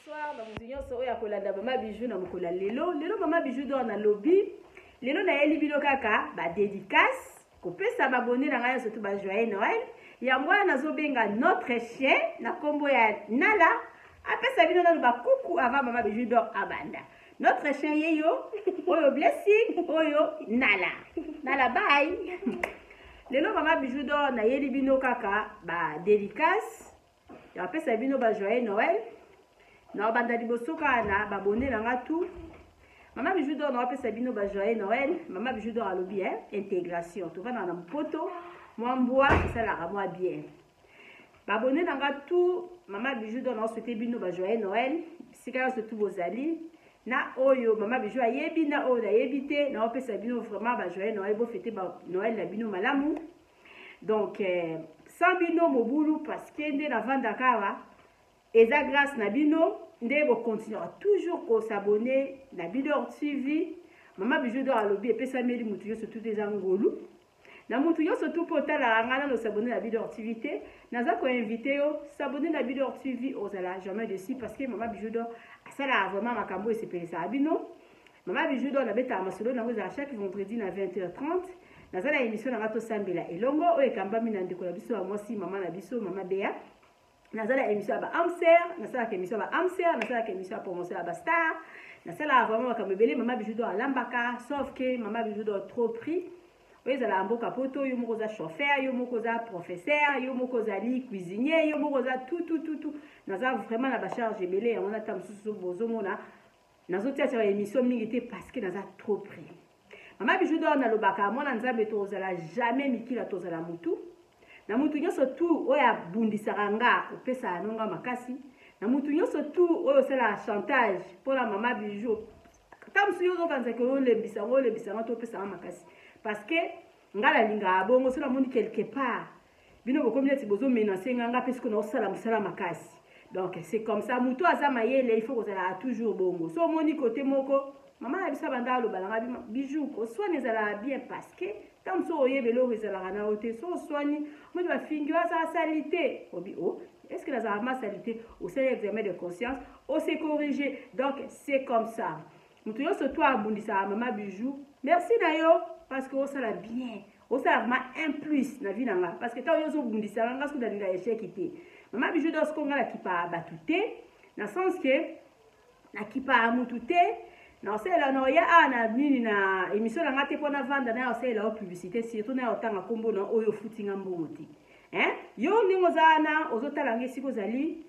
Bonsoir, na muzinyo so oya kolanda mama bijou na mukola lelo mama bijou do na lobby lelo na yeli bino kaka ba dédicace kopesa ba abonné na ngai surtout ba joyeux Noël ya mwana nazobenga notre chien na kombo ya Nala apesa bino na ba kuku avant mama bijou do abanda notre chien yeyo oyo blessing oyo Nala bye lelo mama bijou do na yeli bino kaka ba dédicace ya apesa bino ba joyeux Noël na banda liboso kana ba abonné na nga tout mama bijou do na apesa bino ba joyeux Noël mama bijou do alobi intégration to vana na mpoto mwambwa ça la moi bien ba abonné na nga tout mama bijou do na souhaiter bino ba joyeux Noël sika surtout bozali na oyo mama bijou ayebi na oyo ayebite na apesa bino vraiment ba joyeux Noël bo fêter ba Noël na bino malamu donc sans bino mobulu parce que nde na vanda kara eza grâce na bino nde bo continuer toujours ko s'abonner na Bidor TV mama bijou do alobi epesa meli mutu yo surtout des angolu na mutu yo surtout potala ngana no s'abonner na Bidor TV te naza ko inviter yo s'abonner na Bidor TV ozala jamais dessus parce que mama bijou do asala vraiment makambo et sepelisa bino mama bijou do na beta masolo na ngoza chaque vendredi na 20h30 nazala émission na gato sambela elongo o ekambami na ndeko na biso wa mwasi mama na biso mama Bea nazala émission ba amser nazala émission ba amser nazala émission promotion ba star nazala vraiment makamebele mama bijou do alambaka sauf que mama bijou do trop pris oui zala mboka poto yo moko za chauffeur yo moko za professeur yo moko za li cuisinier yo moko za tout nazala vraiment na ba charge ebele on a tam susu bozomona nazotia sur émission mingi te parce que nazala trop pris mama bijou do na lobaka mona nzambe to zala jamais mikila to zala mutu na mutu nyonso tu oya bundisaka nga opesa anonga makasi na mutu nyonso tu oyo sala chantage pour la mama bijou tamsu yo zokanza ke olembisa to opesa makasi parce que ngala linga bongo sala moni quelque part bino bokomi neti bozo menacer nga parce que na osala musala makasi donc c'est comme ça mutu azama yele il faut que ça toujours bongo so moni côté moko mama na bisa banda lo balanga bijou ko soigne ezala bien parce que tant so oyebelo ezala na ote so soigne moi ba fingi wa sa salité obi o est-ce que la ma salité au sein examen de conscience on s'est corrigé donc c'est comme ça mutu yo so toi abundisa mama bijou merci na yo parce que on sala bien on sala ma un plus na vie nanga parce que tant yo so bundisa nga so dalinga échec ité mama bijou do ce qu'on a qui pa batute dans sens que na qui pa amutute na osela no ya ana nini na émission nga te pona vanda na osela o publicité surtout na otanga kombo na oyo futinga mbongo yo ningo zana ozotala ngesi ko zali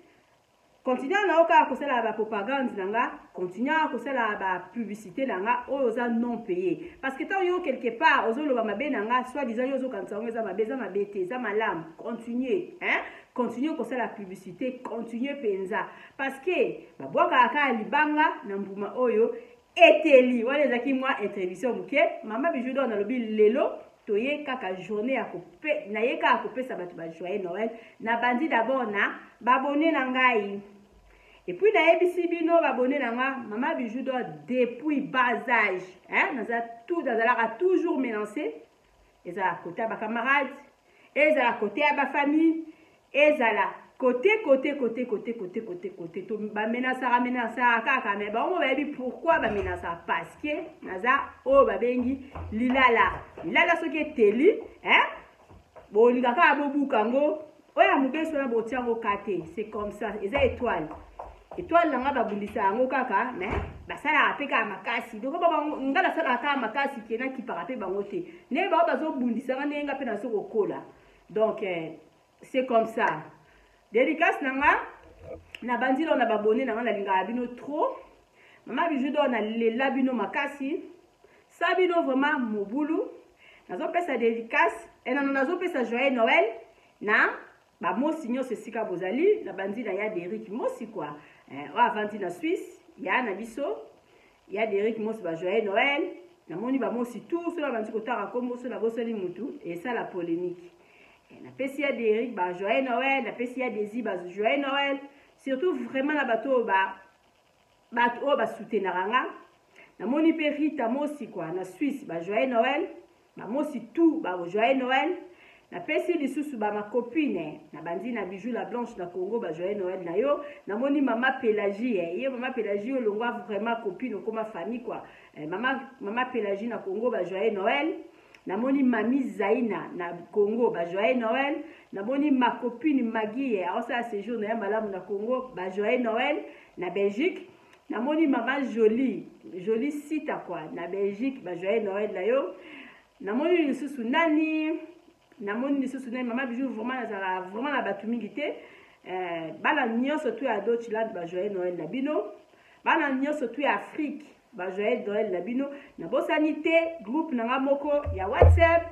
continue na oka kosala ba propagande nanga continue kosala ba publicité nanga oyo za non payé parce que tant yo quelque part ozoloba mabe nanga soit disant yo zo kanza ngeza mabe za mabete za malam continue continue kosala publicité continue penza parce que ba boka aka libanga na mbuma oyo eteli wale zaki mwa intervention muke mama bijou do na lobi lelo toye kaka journée ya couper na yeka akopesa batu ba joyeux Noël na bandi d'abord na babonné na ngai et puis na yebisi bino babonné na nga mama bijou do depuis bas âge naza tout nazalaka toujours menacé ezala côté ba camarades ezala côté ba famille ezala côté to ba menaça kaka mais ba on va dire pourquoi ba menaça parce que naza o ba bengi lilala soki teli bo lingaka bobuka ngo oya mubeso na botiango kate c'est comme ça eza étoile langa ba bundisa ngo kaka mais basala apeka makasi donc ba ngala sala ka makasi kena ki parape bango te ne ba bazo bundisa nga pe na soko kola donc c'est comme ça. Dédicace nanga na bandilo na babone nanga na linga bino trop mama bijou do na lela bino makasi sabino vraiment mobulu nazo pesa dédicace et nazo pesa joyeux Noël na ba mosi nyose sika bozali na bandila ya Derrick mosi quoi o avanti na Suisse ya na biso ya Derrick mosi ba joyeux Noël na moni ba mosi tout cela bandi ko tara kombo cela bosali mutu et ça la polémique. La PCA d'Eric, joyeux Noël, la PCA d'Ezi, joyeux Noël, surtout vraiment la bateau, soutenir na moni perita mosi quoi, na Suisse, joyeux Noël, mosi tout, joyeux Noël, na pesi lisusu ba ma copine na bandi na Bijou la Blanche na Congo ba joyeux Noël na yo na moni mama Pélagie ye mama Pélagie olongwa vraiment copine comme famille quoi mama Pélagie na Congo ba joyeux Noël na moni mami Zaina na Congo ba joyeux Noël na moni ma copine Maggie a ça séjour na malamu na Congo ba joyeux Noël na Belgique na moni mama Jolie sita quoi na Belgique ba joyeux Noël na yo na moni lisusu nani mama Bijou vraiment na batu mingi te bana nyonso tu ya Deutschland ba joyeux Noël na bino bana nyonso tu ya Afrique ba joyeux Noël na bino na bosanité groupe nanga moko ya WhatsApp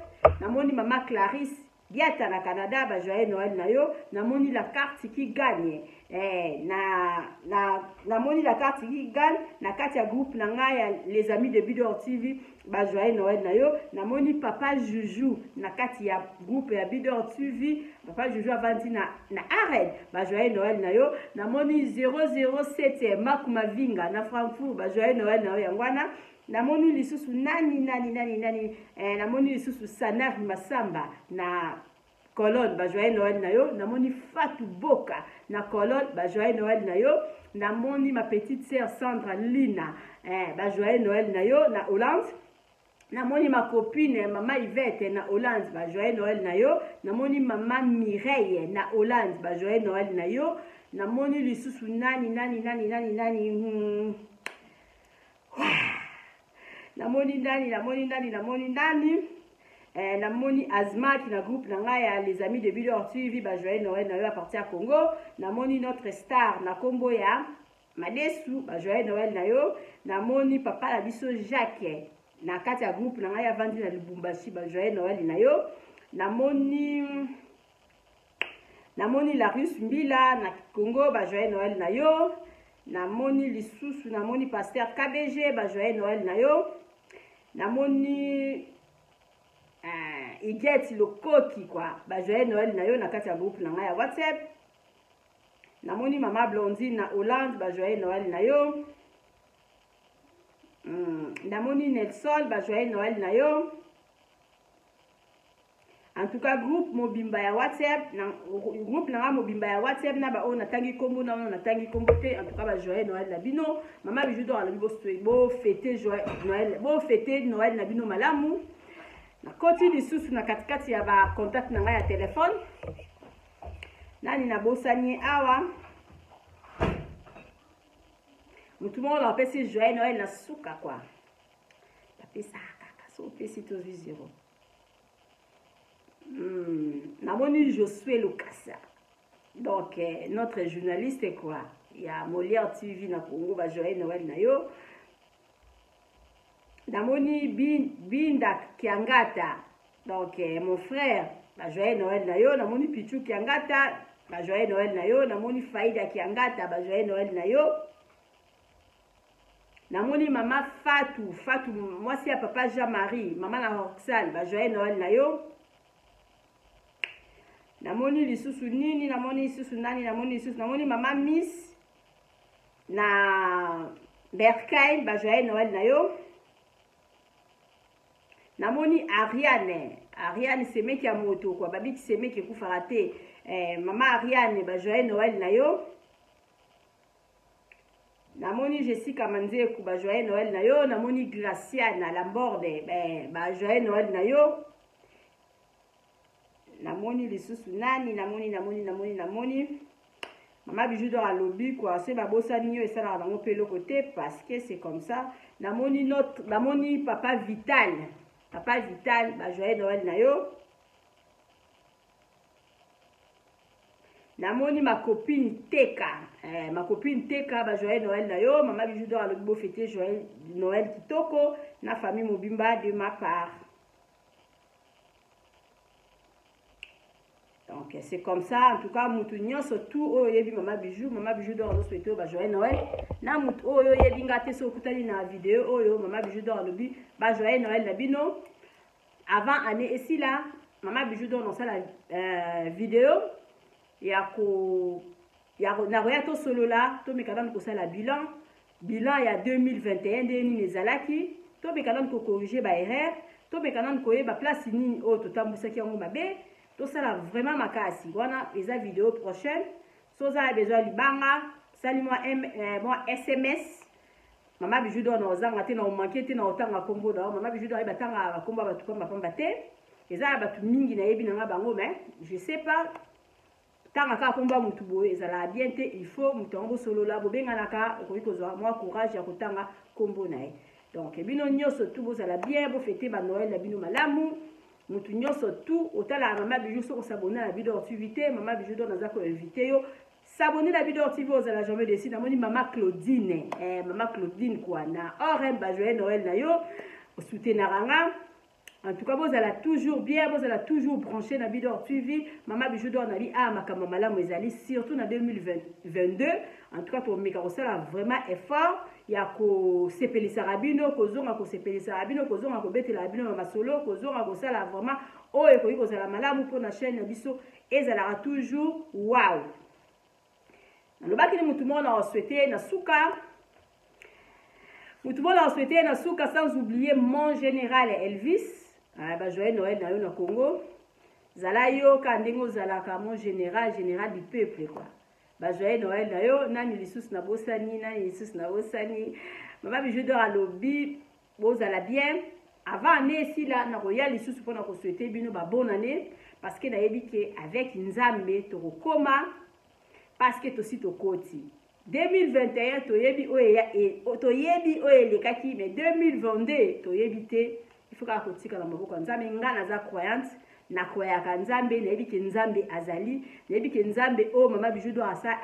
na moni mama Clarisse Diata na Canada ba joyeux Noël na yo na moni la carte qui gagne na moni la carte qui gagne na kati ya groupe nanga ya les amis de Bidor TV ba joyeux Noël na yo na moni papa Juju na kati ya groupe ya Bidor TV papa Juju avandi na Arène ba joyeux Noël na yo na moni 007 Makuma Vinga na Frankfurt ba joyeux Noël na yo yangwana na moni lisusu nani na moni lisusu Sanar Masamba na Colonne ba joyeux Noël na yo na moni Fatou Boka na Colonne ba joyeux Noël na yo na moni ma petite sœur Sandra Lina ba joyeux Noël na yo na Hollande na moni ma copine mama Yvette na Hollande ba joyeux Noël na yo na moni mama Mireille na Hollande ba joyeux Noël na yo na moni lisusu nani na moni Azma qui na groupe nanga ya les amis de Bidor TV ba joyeux Noël na yo à partir à Congo na moni notre star na kombo ya Madesu ba joyeux Noël na yo na moni papa la biso Jacques na kati ya groupe nanga ya vandi na Lubumbashi ba joyeux Noël na yo na moni la Russe Mbila na Congo ba joyeux Noël na yo na moni lisusu na moni pasteur KBG ba joyeux Noël na yo na moni Igeti Lokoki quoi ba joyeux Noël na yo na kati ya groupe nanga ya WhatsApp na moni mama Blondine na Hollande ba joyeux Noël na yo na moni Nelson ba joyeux Noël na yo en tout cas groupe mobimba ya WhatsApp na groupe nanga mobimba ya WhatsApp na ba on natangi kombo na on natangi kombo te en tout cas ba joyeux Noël na bino mama Bijou do ala bo fêter Noël na bino malamu na koti lisusu na katikati ya ba contact nanga ya téléphone nani na bosani awa mutu mo la pesi joyeux Noël na suka quoi la pesa kaka so pesi to zero na moni Josué Lokasa donc notre journaliste quoi il y a Molière TV na Congo ba joyeux Noël na yo namoni Binda Kiangata donc mon frère ba joyeux Noël na yo namoni Pichu Kiangata ba joyeux Noël na yo namoni Faïda Kiangata ba joyeux Noël na yo namoni mama Fatou moi c'est papa Jean-Marie maman la Roxane ba joyeux Noël na yo namoni lisusu nini namoni lisusu nani namoni mama Miss na Berkay ba joyeux Noël na yo namoni Ariane semeki ya moto quoi babiki semeki kufara te mama Ariane ba joyeux Noël na yo namoni Jessica Manzeku ba joyeux Noël na yo namoni Graciana Lamborde ba joyeux Noël na yo namoni lisusu nani namoni mama Bijou do alobi quoi c'est ba bosani yo esala bango pelo côté parce que c'est comme ça namoni papa Vital ba joyeux Noël na yo namoni ma copine Teka ba joyeux Noël na yo mama Bijou do alobi bo fêter joyeux Noël kitoko na famille mobimba de ma part. Donc c'est comme ça en tout cas mutu nyonso tout oyo yebi mama Bijou do alo souhaiter ba joyeux Noël na mutu oyo yebi ngate so kutali na vidéo oyo mama Bijou do alobi ba joyeux Noël na bino avant année ici là mama Bijou do non ça la vidéo ya na roya to solo là to mekana ko sala bilan ya 2021 de ni ezalaki to mekana ko corriger ba erreur to mekana ko yeba place nini o to tambusaki yango mabe tout ça là vraiment makasi wana eza vidéo prochaine so za besoin libanga sali moi SMS mama bijou do na ozanga te na omanke te na otanga kombo da mama bijou do ay batanga kombo batu pamba pamba te eza batu mingi na yebi na bango mais je sais pas tanga ka komba mutu boye ezala bien te il faut mutango solo la bobenga naka ko kozwa moi courage ya kotanga kombo na ye donc bino nyoso tout bozala bien bo fêter ba Noël la bino malamu mutu nyoso tout otala mama bijou so ko s'abonner à la vidéo activité mama bijou do naza ko inviter yo s'abonner à la vidéo activité ozala jamais décide na moni mama Claudine mama Claudine quoi na orem ba joyeux Noël na yo soutenir ranga. En tout cas, vous allez toujours bien, vous allez toujours brancher dans la vidéo suivi. Maman bijou do na li makama malamu ezali surtout en 2022. En tout cas, pour Mikarosala vraiment effort. Il y a ko sepelisa rabino, ko zonga ko sepelisa rabino, ko zonga ko betela rabino mama solo, ko zonga ko sala vraiment oyo ko yiko sala malamu pour na chaîne na biso ezala toujours wow. Nalobaki ni mutu mona o souhaiter na suka. Mutu mona o souhaiter na suka sans oublier mon général Elvis. Ba joyeux Noël na yo na Congo. Zala yo kandingo zala ka mon général du peuple quoi. Ba joyeux Noël na yo nani lisusu na bosani nani lisusu na bosani. Mama bijou do alobi bozala bien. Avant année si là na royal lisusu pour na ko souhaiter bino ba bonne année parce que na yebi ke avec Nzambe to koma parce que to si to koti. 2021 to yebi oye lekaki mais 2022 to yebi te il faut que tu la maboko nzambe ngana za croyante na koyaka nzambe na yebi ke nzambe azali na yebi ke nzambe o mama bijou do asa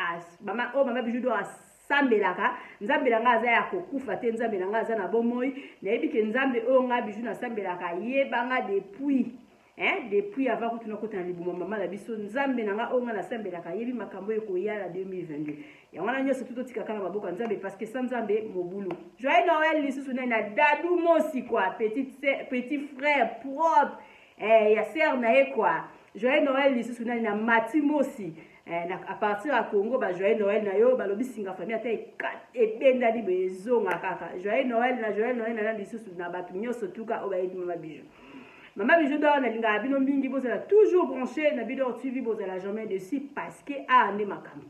mama bijou do asambelaka nzambe langa aza ya kokufa te nzambe langa aza na bomoi na yebi ke nzambe o nga bijou na sambelaka yebanga depuis avant que tu n'as pas libu mama la biso nzambe nanga o nga na sambelaka yebi makambo e koyala 2022 ya wana nyoso tout tika kala maboko nzambe parce que sans nzambe mobulu joyeux Noël lisusu na dadu mosi quoi petit frère propre ya sœur na ye quoi joyeux Noël lisusu na mati mosi à partir à Congo ba joyeux Noël na yo ba lobi singa famille ata ebenda di bezonga kaka joyeux Noël na lisusu na batu nyoso tuka o ba yedi mama bijou. Maman bijou do na linga bino mingi bozala toujours branché na vidéo suivi bozala jamais dessus parce que ande makam.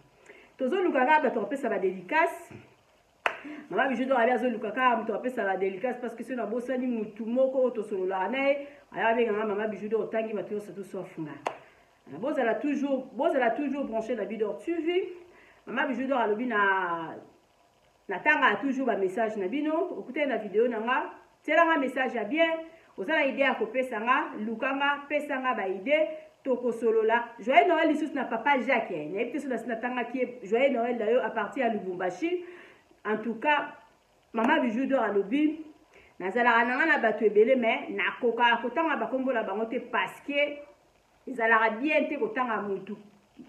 Tozo lukaka ba topesa ba dédicace. Maman bijou do ali azo lukaka mu topesa ba dédicace parce que c'est na bosani mutu moko to solo la na aya benga maman bijou do tangi ba to so sofunga. Bozala toujours branché na vidéo suivi. Maman bijou do alobi na tanga toujours ba message na bino, écoutez na vidéo nanga, tela nga message ya bien. Vous avez idée à couper sanga, lukanga, pesanga ba idée, toko solo là. Joyeux Noël lisusu na papa Jacques. Na epte sur la tanga qui est joyeux Noël d'ailleurs à partir à Lubumbashi. En tout cas, maman bijou do alobi na zala nanga na batu ebele mais na koka kotanga ba kombo la bango te parce que ezala bien te kotanga mutu.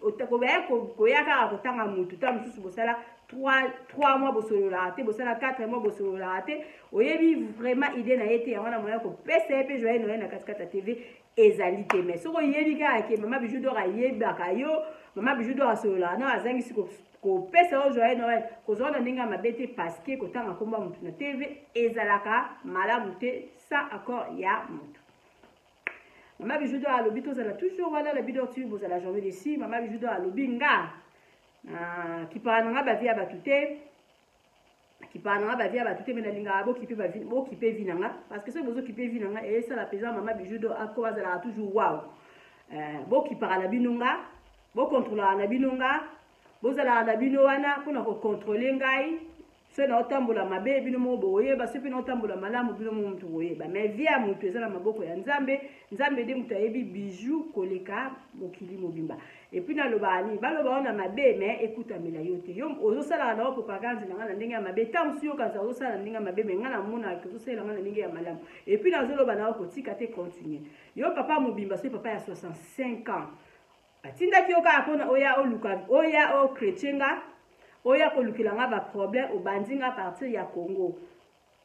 Otakobaya koyaka kotanga mutu ta mususu bosala 3 mois bosolo la raté bosala 4 mois bosolo la raté oyebi vraiment idée na yete ya wana moya ko pesa pe joyeux Noël na 4 TV ezalité mais soko yebi ka ke mama bijou do yebaka yo mama bijou do solo la na azangi siko ko pesa o joyeux Noël ko zona ndinga mabete parce que kotanga komba mutu na TV ezalaka malamu te sans accord ya mutu. Mama bijou do alobi to zala toujours wala la vidéo tu bozala jamais ici mama bijou do alobi nga qui parle nga ba via batute mais na linga bo ki pe vinanga parce que ce bozo ki pe vinanga et ça la pesant mama bijou do akwa zala toujours wow bo ki parle binonga bo contrôler na binonga bo zala na bino wana kuna ko contrôler ngai se na otambola mabe bino mo boye ba se pe na otambola malamu bino mo mtu boye ba mais via mutu ezala maboko ya nzambe de mutu ayebi bijou koleka mokili mobimba et puis na lobani ba loba ona mabe mais écoute amela yote yo ozo sala na ko kaganzi na ngana ndenge ya mabe tam suyo kaza ozo sala ndenge ya mabe mais ngana mona ko sala ngana ndenge ya malamu et puis na zolo bana ko tika te continuer yo papa mobimba so papa ya 65 ans atinda ki oka akona oya oluka oya o chrétienga oya ko lukilanga ba problème o bandinga à partir ya Congo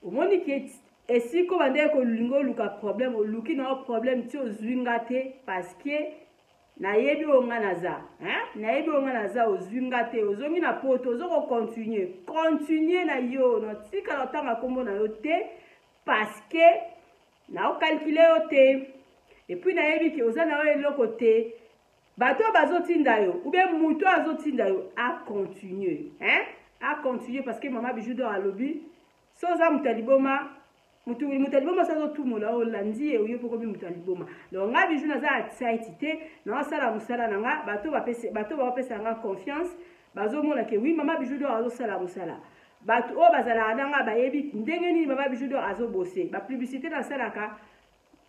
o moni ki esiko bande ko lingo luka problème o luki na problème ti o zwinga te parce que na yebi onga naza na yebi onga naza o zwinga te o zongi na poto o zoko continuer na yo no tika na tanga kombo na yo te parce que na o calculer yo te et puis nayebi ke ozana oyo eloko te bato bazotinda yo ou bien muto azotinda yo a continuer a continuer parce que mama bijou do alobi soza mutaliboma mutaliboma sazo tumola olandi e uyo poko bi mutaliboma donc nga bijou naza excited te na sala musala nanga bato bapesa nga confiance bazomona ke oui mama bijou do azosala musala bato o bazala nanga bayebi ndenge nini mama bijou do azobose ba publicité na salaka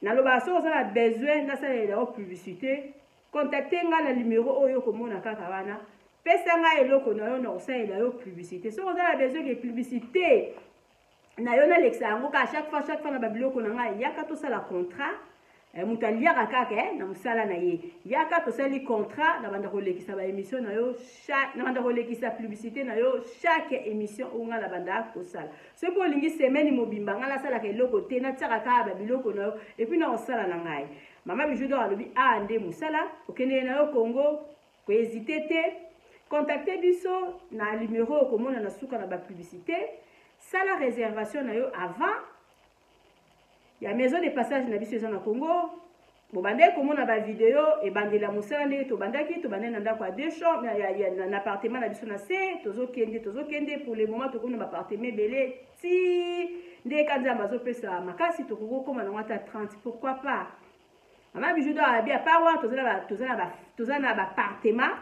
na loba so ozala besoin na sala la publicité contacter nga na numéro oyo komona kaka wana pesa nga eloko na yo na osala yo publicité so ozala besoin de publicité na yo na lexa yango ka chaque fois na babiloko na nga yaka to sala contrat mutaliaka kaka na musala na ye yaka to sali contrat na banda kolekisa ba émission na yo chaque na banda kolekisa publicité na yo chaque émission onga na banda ko sala so po lingi semaine mobimba nga na sala ka eloko te na tsaka ka ba biloko na yo et puis na osala na ngai mama bijou do alobi a ande musala okende na yo Congo ko hésiter te contacter biso na numéro komona na suka na ba publicité sala réservation na yo avant ya maison de passage na biso na Congo bobande komona ba vidéo e bandela musala ndenge to bandaki to bandena ndako a deux chambres na appartement na biso na se tozokende pour le moment to kona ba appartement belé ti ndé kanza bazo pesa makasi to kokoma na ngata 30 pourquoi pas mama bijou do abia parwa tozana ba appartement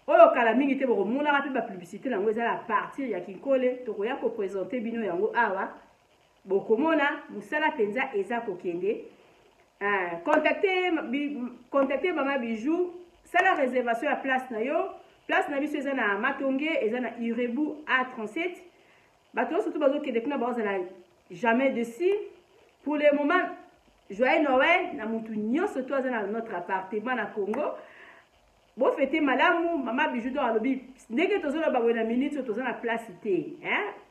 oyo kala mingi te boko mona rapi ba publicité nango ezala partir ya kinkole to koya ko présenter bino yango awa bokomona musala penza eza kokende contacter mama bijou sala réservation ya place na biso eza na Matonge eza na Irebu A37 bato surtout bazokende kuna bazala jamais dessus pour le moment joyeux Noël na mutu nyonso to eza na notre appartement na Congo bo fete malamu mama bijou do alobi ndenge tozola babwe na minute toza na place te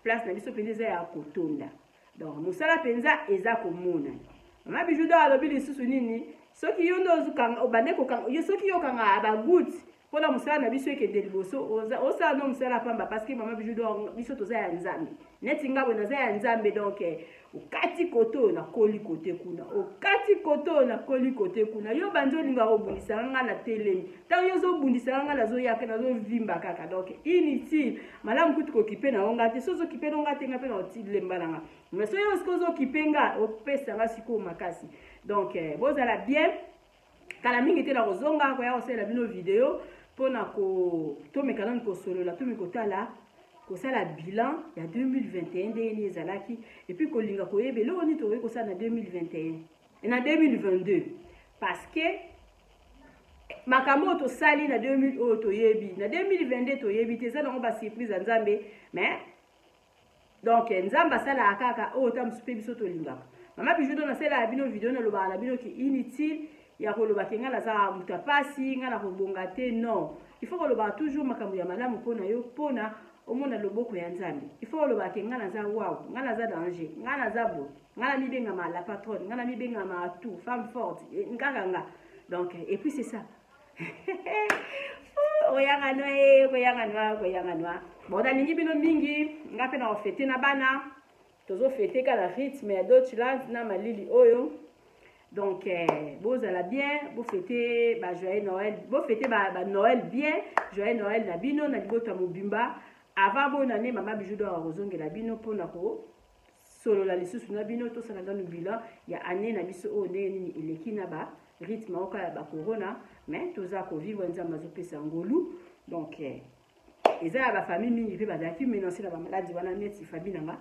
place na biso penza ya kotonda donc musala penza eza komona mama bijou do alobi lisusu nini soki yo ndo ozukanga obande kokanga yo soki yo kanga ba good pona musala na biso ekende liboso osala no musala pamba parce que mama bijou do biso toza ya nzambe neti ngabo naza ya nzambe donc okati koto na koli kote kuna okati koto na koli kote kuna yo banzo linga obundisa nga na telemi tant yo zo bundisa nga na zo yaka na zo vimba kaka donc inutile malamu kutu ko kipe na onga te sozo kipe na onga te nga pe na otile mbalanga mais so yo sko kipenga opesa nga siko makasi donc bozala bien kala mingi te na kozonga ko ya osela bino vidéo pona ko to mekana ko solo la to mikotala kosala bilan ya 2021 ndeni ezalaki et puis kolinga koyebe lo ni to kosala na 2021 et na 2022 parce que makambo to sali na 2000 to yebi na 2022 to yebi te za na ba surprise nzambe mais donc nzamba sala akaka o ta msupe biso to linga mama bijou do na sala bino video na loba la bino ki inutile ya koloba kenga la za mutapasi nga na kobonga te non il faut koloba toujours makambo ya malamu pona yo pona omona loboko ya nzambe il faut koloba kenga na za wow nga na za danger nga na za bo nga na mibenga ma la patronne nga na mibenga ma tout femme forte nganga donc et puis c'est ça oyanga noa bon dalingi bino mingi nga pe na ofete na bana tozo fete kala rythme ya Deutschland na malili oyo donc bozala bien bo fete ba joyeux Noël bo fete ba Noël bien joyeux Noël na bino na libota mobimba avant bonne année mama bijou do rozongela bino pona ko solo la lisusu na bino to sala dans bilan ya année na biso o neni eleki na ba rythme oka ya ba corona mais toza ko vivre nzamba zo pesa ngolu donc eza ba famille mingi pe bazaki menacé na ba maladie wana neti famille nanga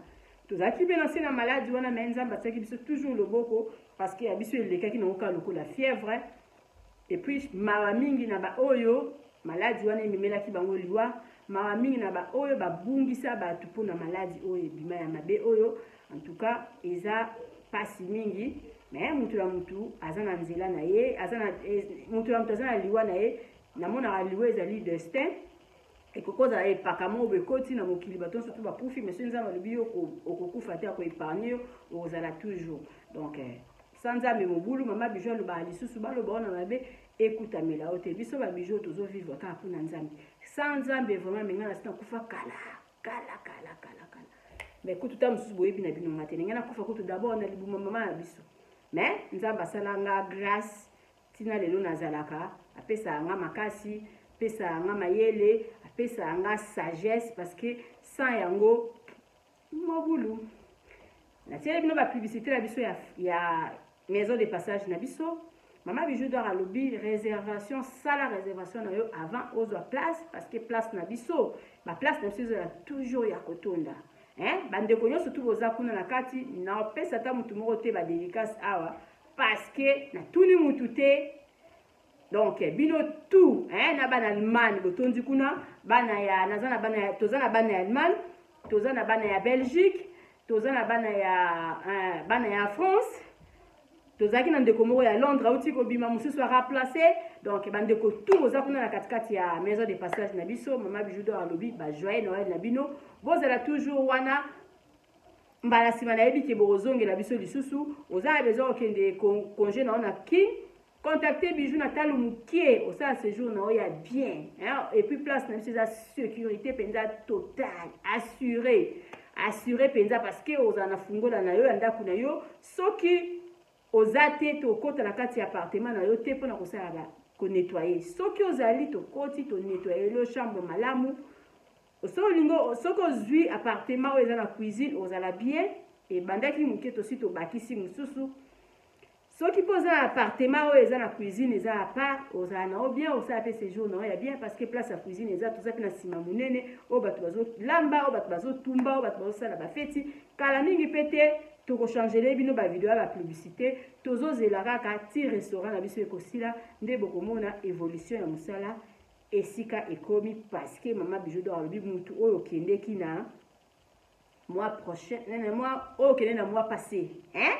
tozaki menacé na maladie wana mais nzamba tsaki biso toujours loboko parce que ya biso elekaki na oka loko la fièvre et puis mawa mingi na ba oyo maladie wana ememelaki bango liwa mawa mingi na ba oyo babungisa bato mpona maladie oyo ebima ya mabe oyo en tout cas eza pasi mingi mais mutu na mutu aza na nzela na ye mutu na mutu aza na liwa na ye namonaka liwa ezali destin ekokozala epakamo bekoti na mokili bato nyonso to bakufi mais so nzambe alobi yo okokufa te akoepargne yo okozala toujours donc sa nzambe mobulu mama bijou alobaka lisusu baloba wana mabe ekutamela o te biso babijou tozovivre kaka mpona nzambe sa nzambe vraiment menga na sina kufa kala mais kutu ta mosusu boyebi na bino nga te ndenge nakufa kutu d'abord na libuma mama na biso mais nzamba salanga grâce tina lelo nazalaka apesa nga makasi apesa nga mayele apesa nga sagesse parce que sans yango mobulu na tiele bino ba publicité la biso ya maison de passage na biso Maman Bijou doit à lobby réservation ça la réservation na yo avant ozwa place parce que place na biso ma place na biso là toujours ya kotonda hein bande konyo surtout boza kuna na kati na pesa ta mutu moko te ba dédicace awa parce que na tuni mutu te donc bino tout hein na bana Allemagne botondi kuna bana ya nazana bana ya tozana bana ya Allemagne tozana bana ya Belgique tozana bana ya France tozaki na ndeko moko ya Londres auti ko bima mususu a remplacé donc bandeko tout boza kuna na katikati ya maison de passage na biso Maman Bijou doit alobi ba joyeux Noël na bino bozala toujours wana mbala sima na yebi ke bozongela biso lisusu oza besoin okende congé na ona ki contacter Bijou na talo mukie au ça séjour na oya bien hein et puis place na biso za sécurité penza totale assuré penza parce que ozana fungola na yo anda kuna yo soki ozate to kota na kati appartement na yo te pona ko sala ko nettoyer soki ozali to koti to nettoyer le chambre malamu osolingo soko zui appartement oza na cuisine ozala bien et bandaki muke to sito bakisi mususu soki poza appartement oza na cuisine eza à part ozala na bien osala pe séjour na ya bien parce que place à cuisine eza tout ça pe na sima munene o bato bazo lamba o bato bazo tumba o bato bazo sala ba feti kala mingi pete toko changer les bino ba vidéo ba publicité tozo zelaka ka ti restaurant na biso ekosila nde bokomona évolution ya musala esika ekomi parce que Maman Bijou doit alobi mutu oyo kende kina mois prochain mois oyo kende na mois passé hein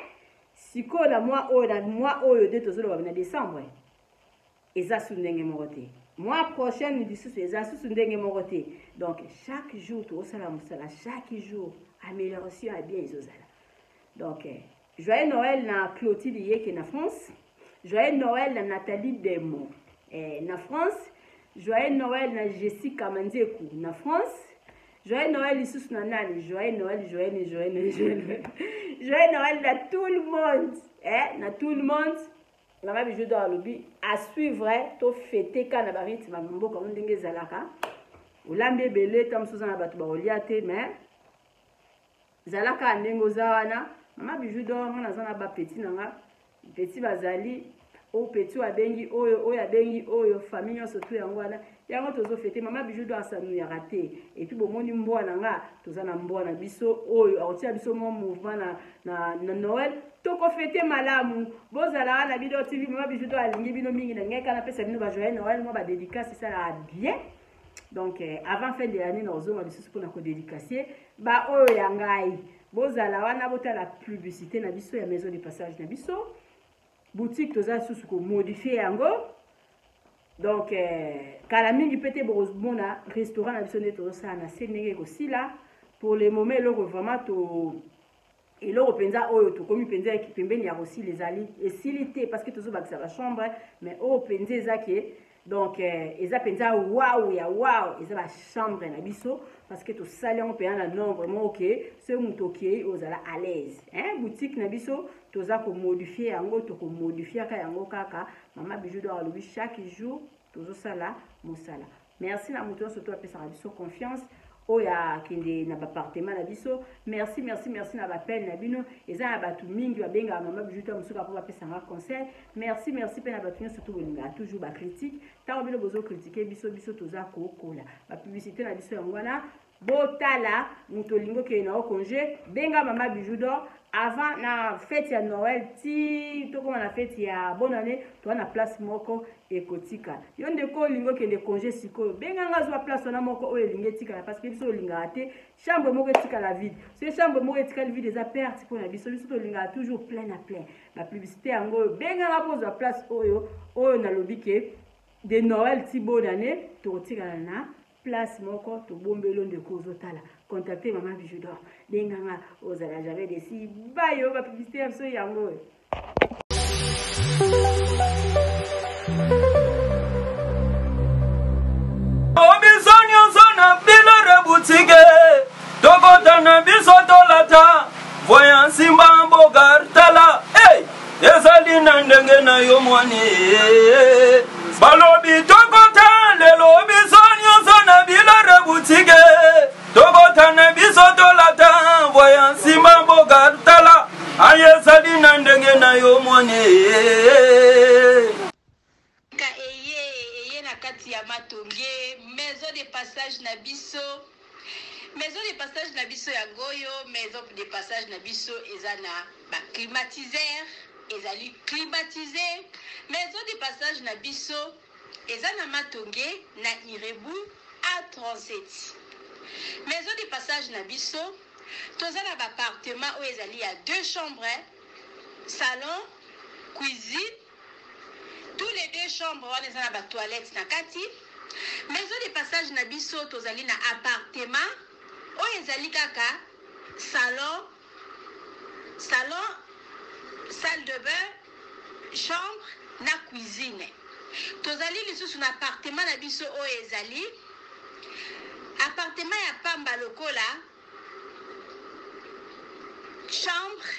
siko la mois oyo de tozo lo na décembre eza su ndenge moko te mois prochain ni disusu eza su ndenge moko te donc chaque jour to sala musala chaque jour amélioration à bien ezozala donc joyeux Noël na Clotilde Yeke na France joyeux Noël na Nathalie Demo na France joyeux Noël na Jessica Manzeku na France joyeux Noël lisusu na nani joyeux Noël na tout le monde na tout le monde Maman Bijou doit alobi à suivre to fêter kana ba rythme mboka ndenge zalaka olambe belé tam suza na bato ba oliate mais zalaka ndenge ozawana Maman Bijou doit na zana ba petit nanga petit bazali o petit abengi oyo abengi oyo famille surtout yango wana yango tozo fêter Maman Bijou doit sanu ya raté et puis bomoni mbwana nga tozana mbwana biso oyo aotia biso mo mouvement na Noël toko fêter malamu bozala na video TV Maman Bijou doit alingi bino mingi na ngeka na pesa bino ba joyeux Noël mo ba dédicace ça la bien donc avant fin de l'année na ozonga biso pour na ko dédicacer ba oyo ya ngai bozala wana bota la publicité na biso ya maison de passage na biso boutique toza susu ko modifier yango donc kala mingi pete bozomona restaurant na biso nde toza na senenge ko sila pour le moment eloko vraiment to eloko penza oyo to komi penza ki pembeni ya aussi les ali esili parce que tozo bakisa ba chambre mais o penza ezake donc eza penza wow ya wow eza ba chambre na biso parce que to sali on payant la nombre mo OK ce mutoki ozala à l'aise hein boutique na biso toza ko modifier yango to ko modifier ka yango kaka Maman Bijou doit alobi chaque jour tozo sala mosala merci na muto surtout apesa biso confiance oya kende na appartement na biso merci na bapel na bino eza na batu mingi babenga Maman Bijou to musuka po bapesa nga conseil merci pe na batu surtout bolinga toujours ba critique ta bino bozo critiquer biso toza ko kola ba publicité na biso yango wana botala muto lingo ke na o congé benga Maman Bijou do avant na fête ya Noël ti to comme na fête ya bonne année to na place moko ekotika yo ndeko lingo ke de congé siko benga nga zo place na moko o elinge tika parce que biso linga te chambre moko tika la vide ce chambre moko tika la vide eza perte pour na biso to linga toujours plein à plein la publicité yango benga nga pose la place oyo na lobi ke de Noël ti bonne année to tika na place moko to bombelo ndeko ozotala contacter Maman Bijou d'or denganga ozala jamais desi bayo ba publicité abso yango obizonyo zona bilore boutique tokota na biso tolata voyant simba mbogar tala hey moni balobi tokota lelo biso nyonso na bilore butike tokota na biso tolata voya nsima mboka tala ayesali na ndenge na yo moni eye na kati ya matonge maison de passage na biso. Maison de passage na biso ya goyo, maison de passage na biso eza na ba climatiseur, ezali climatisé. Maison de passage na biso eza na matonge na Irebu A37. Maison de passage na biso toza na ba appartement où ezali ya 2 chambres, salon, cuisine. Tous les 2 chambres wana eza na ba toilette na kati. Maison de passage na biso tozali na appartement oyo ezali kaka salon, salle de bain, chambre na cuisine. Tozali lisusu na appartement na biso oyo ezali appartement ya pamba lokola chambre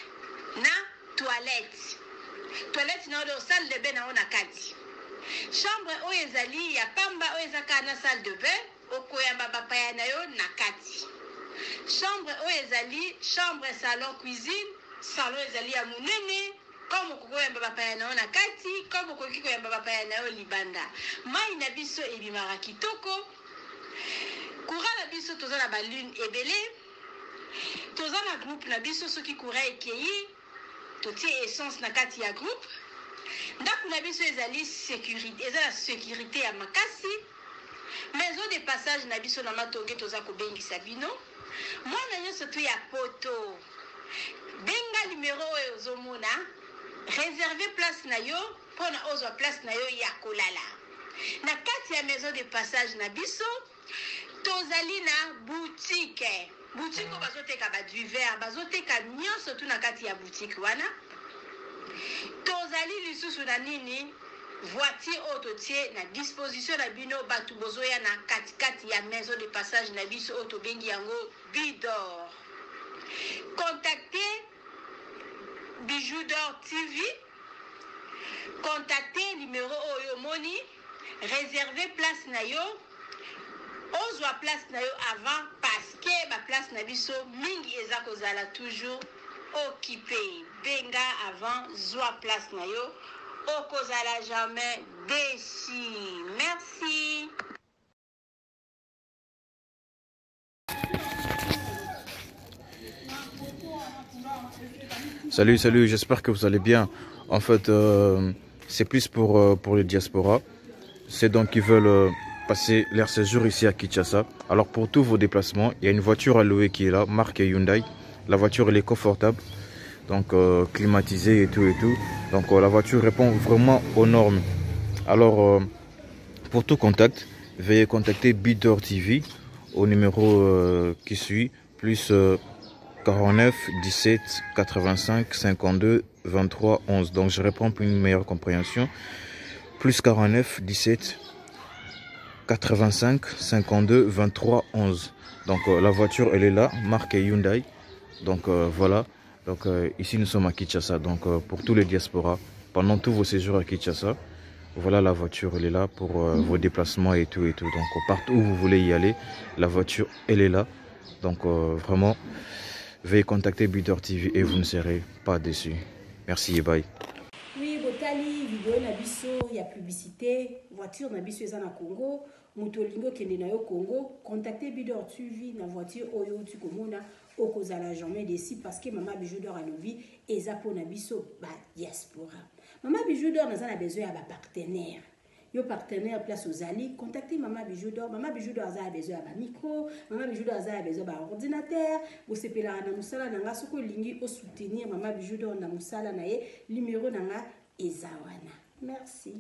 na toilette na oyo salle de bain na ona kati. Chambre oyo ezali ya pamba oyo ezaka na salle de bain okoyamba bapaya na yo na kati. Chambre oyo ezali chambre, salon, cuisine. Salon ezali ya munene comme kokoyamba bapaya na yo na kati, comme koki koyamba bapaya na yo libanda. Mai na biso ebimaka kitoko. Courant na biso toza na balune ebele. Toza na groupe na biso soki courant ekei totie essence na kati ya groupe. Ndako na biso ezali sécurité, eza la sécurité ya makasi. Maison de passage na biso na matonge toza kobengisa bino. Mwana nyonso tu ya poto benga numéro oyo ozomona réserver place na yo mpona ozwa place na yo ya kolala na kati ya maison de passage na biso. Tozali na boutique oyo bazoteka baduver, bazoteka nyonso tu na kati ya boutique wana. Tozali lisusu na nini voiture oyo totie na disposition na bino bato bozoya na katikati ya maison de passage na biso oyo tobengi yango Bidor. Contactez Bijou d'Or TV, contactez numéro oyo moni, réservez place na yo, ozwa place na yo avant parce que ba place na biso mingi eza kozala toujours occupé. Benga avant zwa place na yo, okozala jamais déçu. Merci. Salut, j'espère que vous allez bien. En fait, c'est plus pour les diasporas. C'est donc qui veulent passer leur séjour ici à Kinshasa. Alors pour tous vos déplacements, il y a une voiture à louer qui est là, marque Hyundai. La voiture elle est confortable, donc climatisée et tout. Donc la voiture répond vraiment aux normes. Alors pour tout contact, veuillez contacter Bidor TV au numéro qui suit, plus 49 17 85 52 23 11. Donc je réponds pour une meilleure compréhension. Plus 49 17 85 52 23 11. Donc la voiture elle est là, marque Hyundai. Donc voilà. Donc ici nous sommes à Kinshasa. Donc pour tous les diasporas, pendant tous vos séjours à Kinshasa, voilà la voiture elle est là pour vos déplacements et tout. Donc partout où vous voulez y aller, la voiture elle est là. Donc vraiment, veuillez contacter Bidor TV et vous ne serez pas déçus. Merci et bye. Oui, botali vidéo na biso ya publicité, voiture na biso eza na Congo, mutolingo kende na yo Congo, contactez Bidor TV na voiture oyo tu komona okozala jamais déçu parce que Maman Bijou d'Or alobi eza po na biso ba diaspora. Maman Bijou d'Or naza na besoin ya ba partenaire. Yo partenaire place aux alliés, contactez Maman Bijou d'Or. Maman Bijou d'Or a besoin de micro, Maman Bijou d'Or a besoin d'ordinateur. Vous sepelez na musala nanga soko lingi au soutenir Maman Bijou d'Or na musala na ye numéro nanga ezawana. Merci.